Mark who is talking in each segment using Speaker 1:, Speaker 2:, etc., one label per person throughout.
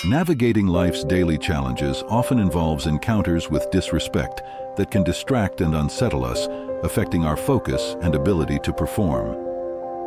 Speaker 1: Navigating life's daily challenges often involves encounters with disrespect that can distract and unsettle us, affecting our focus and ability to perform.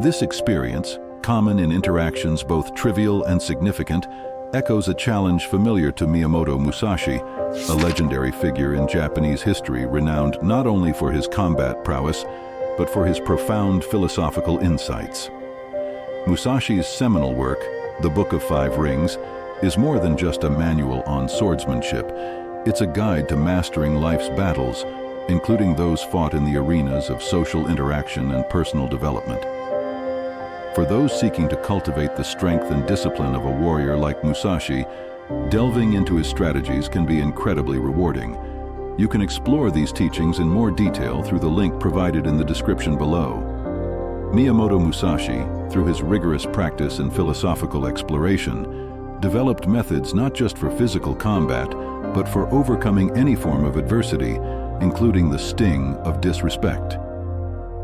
Speaker 1: This experience, common in interactions both trivial and significant, echoes a challenge familiar to Miyamoto Musashi, a legendary figure in Japanese history renowned not only for his combat prowess, but for his profound philosophical insights. Musashi's seminal work, The Book of Five Rings, is more than just a manual on swordsmanship. It's a guide to mastering life's battles, including those fought in the arenas of social interaction and personal development. For those seeking to cultivate the strength and discipline of a warrior like Musashi, delving into his strategies can be incredibly rewarding. You can explore these teachings in more detail through the link provided in the description below. Miyamoto Musashi, through his rigorous practice and philosophical exploration, developed methods not just for physical combat, but for overcoming any form of adversity, including the sting of disrespect.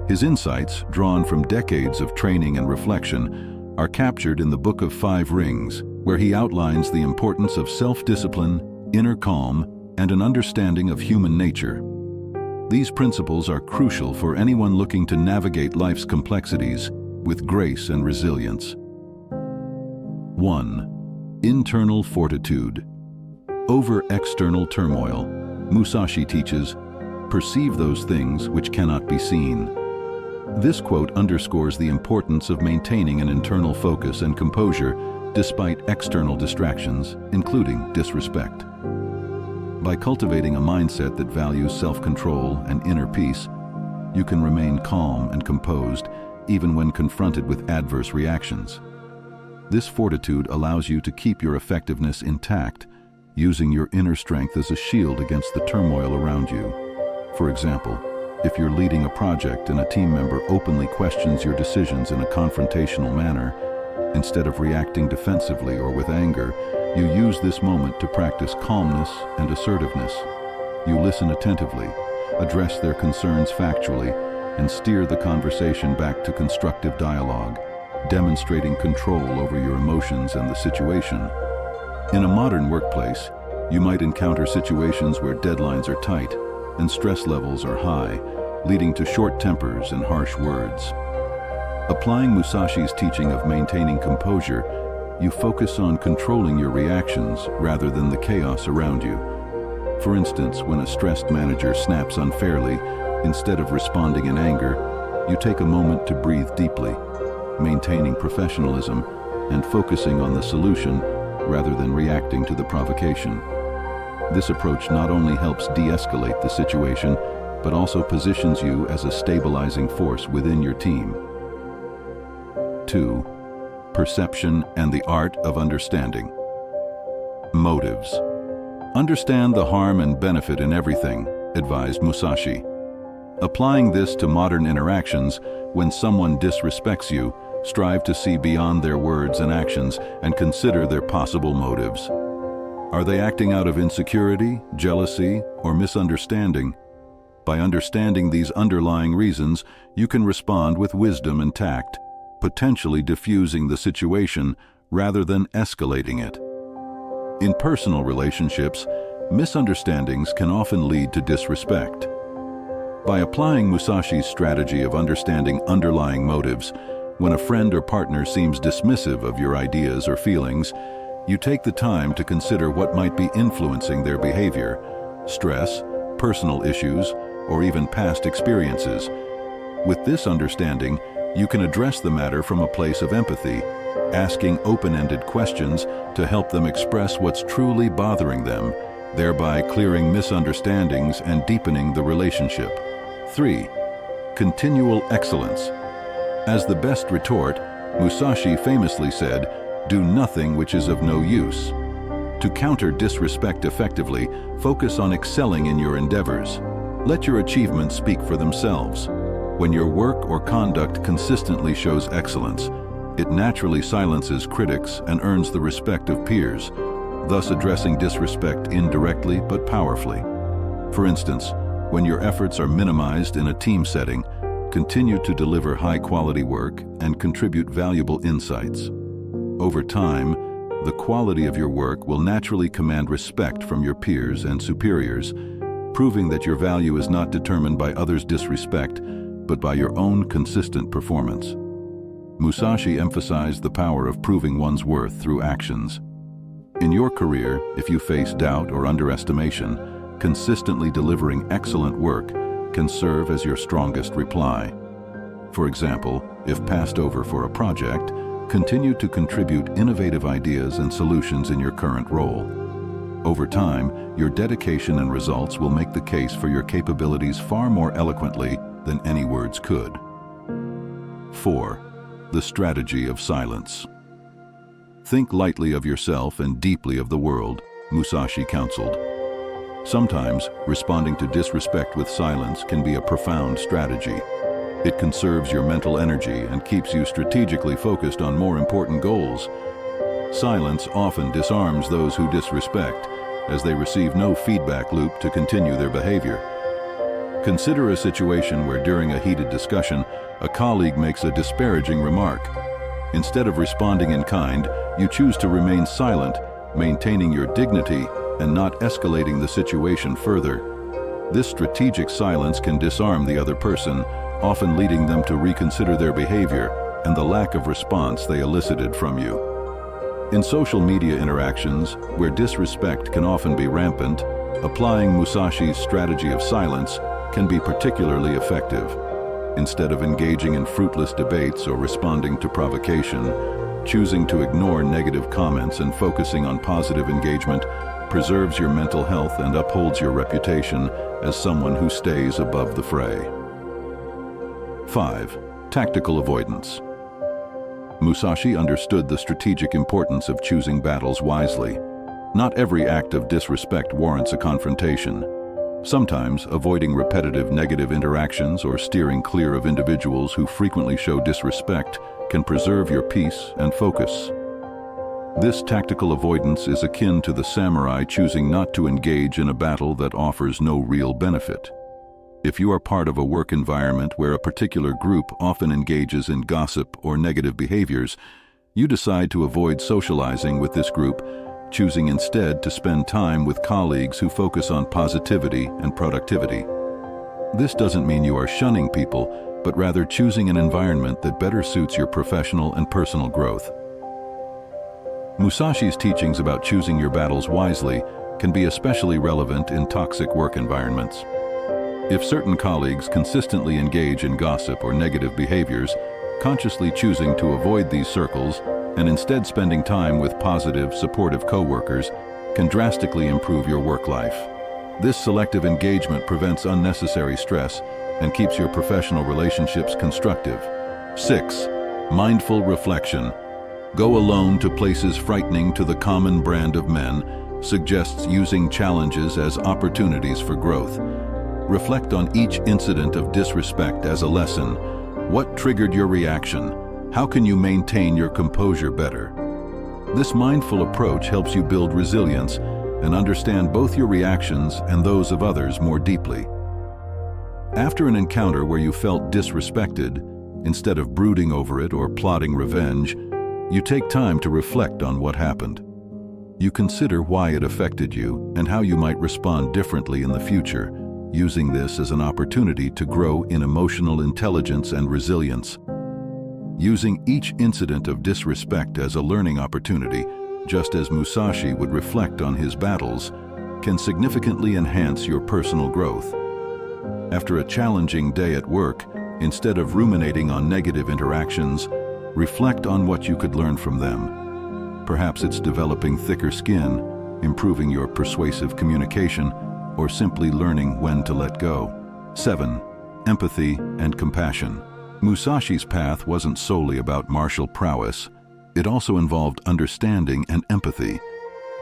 Speaker 1: His insights, drawn from decades of training and reflection, are captured in the Book of Five Rings, where he outlines the importance of self-discipline, inner calm, and an understanding of human nature. These principles are crucial for anyone looking to navigate life's complexities with grace and resilience. 1. Internal fortitude. Over external turmoil, Musashi teaches, "Perceive those things which cannot be seen." This quote underscores the importance of maintaining an internal focus and composure despite external distractions, including disrespect. By cultivating a mindset that values self-control and inner peace, you can remain calm and composed even when confronted with adverse reactions. This fortitude allows you to keep your effectiveness intact, using your inner strength as a shield against the turmoil around you. For example, if you're leading a project and a team member openly questions your decisions in a confrontational manner, instead of reacting defensively or with anger, you use this moment to practice calmness and assertiveness. You listen attentively, address their concerns factually, and steer the conversation back to constructive dialogue, demonstrating control over your emotions and the situation. In a modern workplace, you might encounter situations where deadlines are tight and stress levels are high, leading to short tempers and harsh words. Applying Musashi's teaching of maintaining composure, you focus on controlling your reactions rather than the chaos around you. For instance, when a stressed manager snaps unfairly, instead of responding in anger, you take a moment to breathe deeply, maintaining professionalism and focusing on the solution rather than reacting to the provocation. This approach not only helps de-escalate the situation, but also positions you as a stabilizing force within your team. 2. Perception and the art of understanding. Motives. Understand the harm and benefit in everything, advised Musashi. Applying this to modern interactions, when someone disrespects you, strive to see beyond their words and actions and consider their possible motives. Are they acting out of insecurity, jealousy, or misunderstanding? By understanding these underlying reasons, you can respond with wisdom and tact, potentially diffusing the situation rather than escalating it. In personal relationships, misunderstandings can often lead to disrespect. By applying Musashi's strategy of understanding underlying motives, when a friend or partner seems dismissive of your ideas or feelings, you take the time to consider what might be influencing their behavior: stress, personal issues, or even past experiences. With this understanding, you can address the matter from a place of empathy, asking open-ended questions to help them express what's truly bothering them, thereby clearing misunderstandings and deepening the relationship. 3. Continual excellence. As the best retort, Musashi famously said, "Do nothing which is of no use." To counter disrespect effectively, focus on excelling in your endeavors. Let your achievements speak for themselves. When your work or conduct consistently shows excellence, it naturally silences critics and earns the respect of peers, thus addressing disrespect indirectly but powerfully. For instance, when your efforts are minimized in a team setting, continue to deliver high-quality work and contribute valuable insights. Over time, the quality of your work will naturally command respect from your peers and superiors, proving that your value is not determined by others' disrespect, but by your own consistent performance. Musashi emphasized the power of proving one's worth through actions. In your career, if you face doubt or underestimation, consistently delivering excellent work can serve as your strongest reply. For example, if passed over for a project, continue to contribute innovative ideas and solutions in your current role. Over time, your dedication and results will make the case for your capabilities far more eloquently than any words could. 4. The strategy of silence. Think lightly of yourself and deeply of the world, Musashi counseled. Sometimes, responding to disrespect with silence can be a profound strategy. It conserves your mental energy and keeps you strategically focused on more important goals. Silence often disarms those who disrespect, as they receive no feedback loop to continue their behavior. Consider a situation where during a heated discussion, a colleague makes a disparaging remark. Instead of responding in kind, you choose to remain silent, maintaining your dignity and not escalating the situation further. This strategic silence can disarm the other person, often leading them to reconsider their behavior and the lack of response they elicited from you. In social media interactions, where disrespect can often be rampant, applying Musashi's strategy of silence can be particularly effective. Instead of engaging in fruitless debates or responding to provocation, choosing to ignore negative comments and focusing on positive engagement preserves your mental health and upholds your reputation as someone who stays above the fray. 5. Tactical avoidance. Musashi understood the strategic importance of choosing battles wisely. Not every act of disrespect warrants a confrontation. Sometimes, avoiding repetitive negative interactions or steering clear of individuals who frequently show disrespect can preserve your peace and focus. This tactical avoidance is akin to the samurai choosing not to engage in a battle that offers no real benefit. If you are part of a work environment where a particular group often engages in gossip or negative behaviors, you decide to avoid socializing with this group, choosing instead to spend time with colleagues who focus on positivity and productivity. This doesn't mean you are shunning people, but rather choosing an environment that better suits your professional and personal growth. Musashi's teachings about choosing your battles wisely can be especially relevant in toxic work environments. If certain colleagues consistently engage in gossip or negative behaviors, consciously choosing to avoid these circles and instead spending time with positive, supportive coworkers can drastically improve your work life. This selective engagement prevents unnecessary stress and keeps your professional relationships constructive. 6. Mindful reflection. Go alone to places frightening to the common brand of men suggests using challenges as opportunities for growth. Reflect on each incident of disrespect as a lesson. What triggered your reaction? How can you maintain your composure better? This mindful approach helps you build resilience and understand both your reactions and those of others more deeply. After an encounter where you felt disrespected, instead of brooding over it or plotting revenge, you take time to reflect on what happened. You consider why it affected you and how you might respond differently in the future, using this as an opportunity to grow in emotional intelligence and resilience. Using each incident of disrespect as a learning opportunity, just as Musashi would reflect on his battles, can significantly enhance your personal growth. After a challenging day at work, instead of ruminating on negative interactions, reflect on what you could learn from them. Perhaps it's developing thicker skin, improving your persuasive communication, or simply learning when to let go. 7. Empathy and compassion. Musashi's path wasn't solely about martial prowess. It also involved understanding and empathy.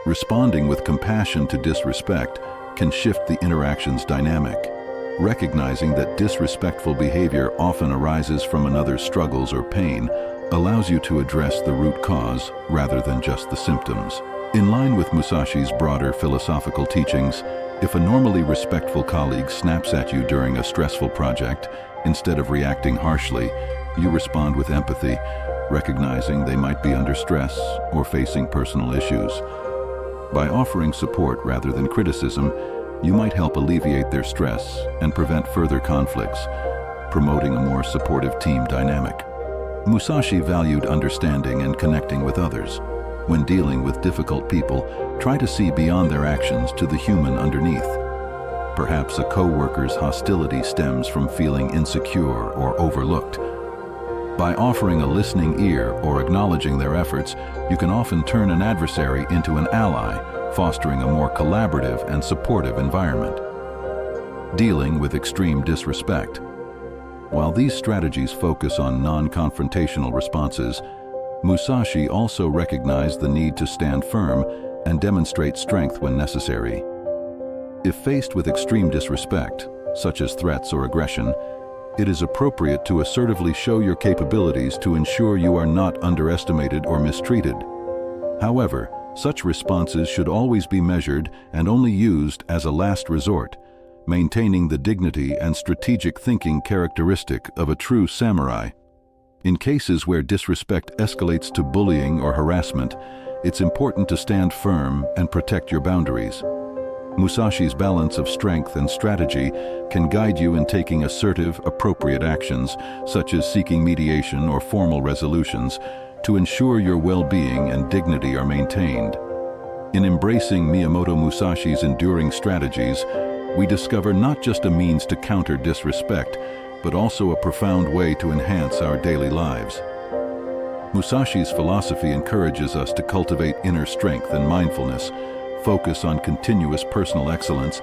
Speaker 1: Responding with compassion to disrespect can shift the interaction's dynamic. Recognizing that disrespectful behavior often arises from another's struggles or pain allows you to address the root cause rather than just the symptoms. In line with Musashi's broader philosophical teachings, if a normally respectful colleague snaps at you during a stressful project, instead of reacting harshly, you respond with empathy, recognizing they might be under stress or facing personal issues. By offering support rather than criticism, you might help alleviate their stress and prevent further conflicts, promoting a more supportive team dynamic. Musashi valued understanding and connecting with others. When dealing with difficult people, try to see beyond their actions to the human underneath. Perhaps a co-worker's hostility stems from feeling insecure or overlooked. By offering a listening ear or acknowledging their efforts, you can often turn an adversary into an ally, fostering a more collaborative and supportive environment. Dealing with extreme disrespect. While these strategies focus on non-confrontational responses, Musashi also recognized the need to stand firm and demonstrate strength when necessary. If faced with extreme disrespect, such as threats or aggression, it is appropriate to assertively show your capabilities to ensure you are not underestimated or mistreated. However, such responses should always be measured and only used as a last resort, maintaining the dignity and strategic thinking characteristic of a true samurai. In cases where disrespect escalates to bullying or harassment, it's important to stand firm and protect your boundaries. Musashi's balance of strength and strategy can guide you in taking assertive, appropriate actions, such as seeking mediation or formal resolutions, to ensure your well-being and dignity are maintained. In embracing Miyamoto Musashi's enduring strategies, we discover not just a means to counter disrespect, but also a profound way to enhance our daily lives. Musashi's philosophy encourages us to cultivate inner strength and mindfulness, focus on continuous personal excellence,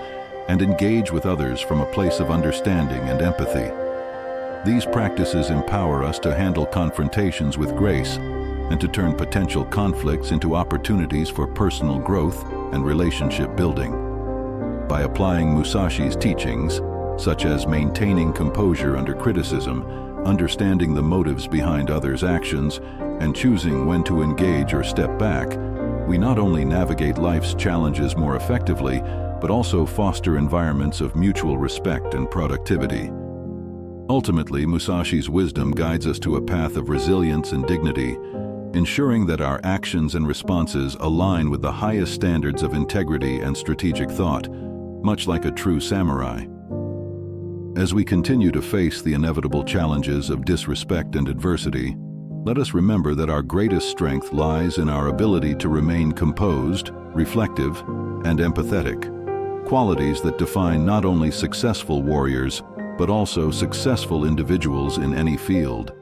Speaker 1: and engage with others from a place of understanding and empathy. These practices empower us to handle confrontations with grace and to turn potential conflicts into opportunities for personal growth and relationship building. By applying Musashi's teachings, such as maintaining composure under criticism, understanding the motives behind others' actions, and choosing when to engage or step back, we not only navigate life's challenges more effectively, but also foster environments of mutual respect and productivity. Ultimately, Musashi's wisdom guides us to a path of resilience and dignity, ensuring that our actions and responses align with the highest standards of integrity and strategic thought, much like a true samurai. As we continue to face the inevitable challenges of disrespect and adversity, let us remember that our greatest strength lies in our ability to remain composed, reflective, and empathetic, qualities that define not only successful warriors, but also successful individuals in any field.